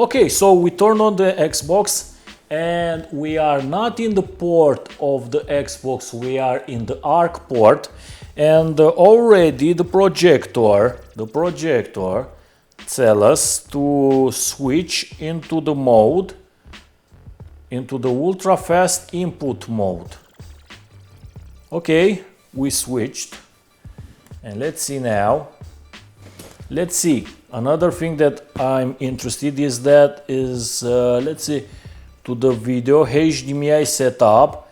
Okay, so we turn on the Xbox and we are not in the port of the Xbox, we are in the ARC port, and already the projector tells us to switch into the mode, into the ultra fast input mode. Okay, we switched, and let's see now. Let's see, another thing that I'm interested let's see, to the video HDMI setup,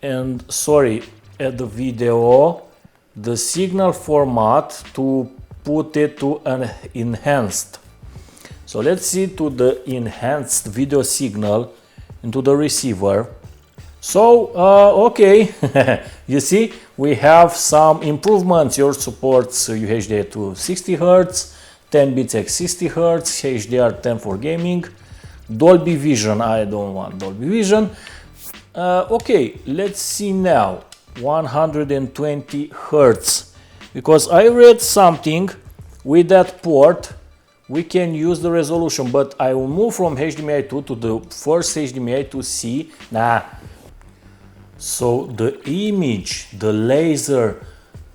and sorry, at the video, the signal format to put it to an enhanced. So let's see to the enhanced video signal into the receiver. So, okay, you see, we have some improvements. Yours supports UHD to 60 Hz, 10 bits at 60 Hz, HDR10 for gaming, Dolby Vision. I don't want Dolby Vision. Okay, let's see now, 120 Hz, because I read something with that port we can use the resolution, but I will move from HDMI 2 to the first HDMI to see. So the image, the laser,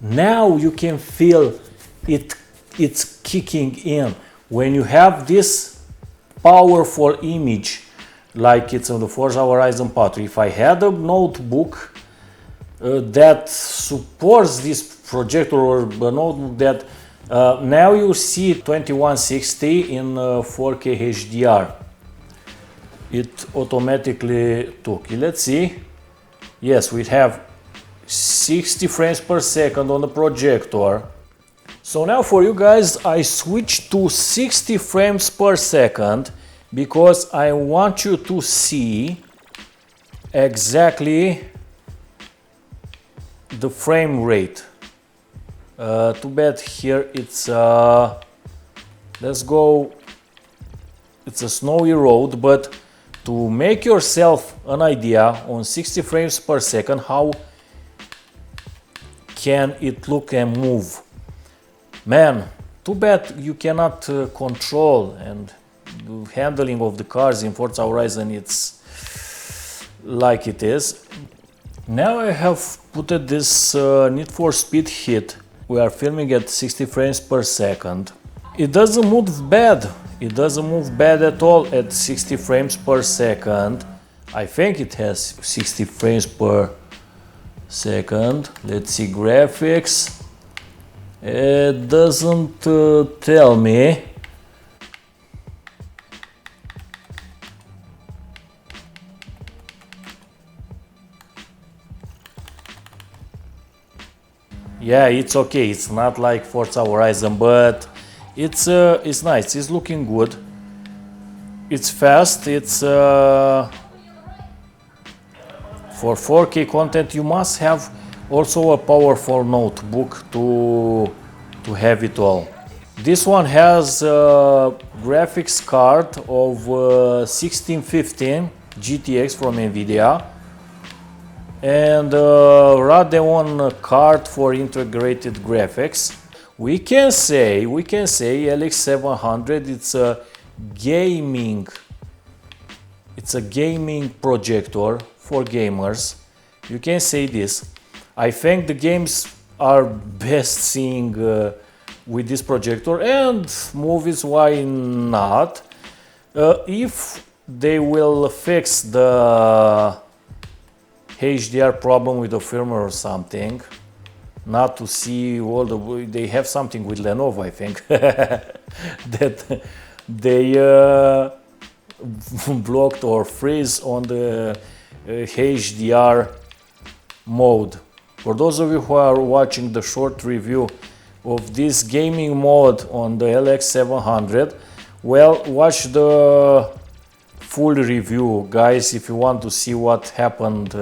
now you can feel it's kicking in. When you have this powerful image, like it's on the Forza Horizon Path, if I had a notebook that supports this projector, or a notebook that now you see 2160 in 4K HDR, it automatically took. Let's see. Yes, we have 60 frames per second on the projector. So now for you guys, I switched to 60 frames per second because I want you to see exactly the frame rate. Too bad here it's let's go, it's a snowy road, but to make yourself an idea on 60 frames per second how can it look and move. Man, too bad you cannot control, and the handling of the cars in Forza Horizon, it's like it is. Now I have put this Need for Speed Heat. We are filming at 60 frames per second. It doesn't move bad. It doesn't move bad at all at 60 frames per second. I think it has 60 frames per second. Let's see graphics. It doesn't tell me. Yeah, it's okay. It's not like Forza Horizon, but it's nice. It's looking good. It's fast. It's for 4K content. You must have also a powerful notebook to have it all. This one has a graphics card of 1615 GTX from NVIDIA, and Radeon card for integrated graphics. We can say LX700. It's a gaming projector for gamers. You can say this. I think the games are best seeing with this projector, and movies, why not? If they will fix the HDR problem with the firmware or something, not to see all the, they have something with Lenovo, I think, that they blocked or freeze on the HDR mode. For those of you who are watching the short review of this gaming mode on the LX700, well, watch the full review, guys, if you want to see what happened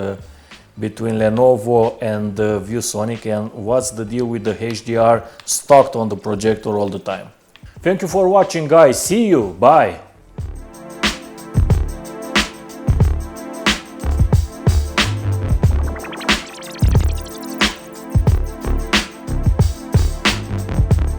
between Lenovo and Viewsonic and what's the deal with the HDR stocked on the projector all the time. Thank you for watching, guys. See you. Bye.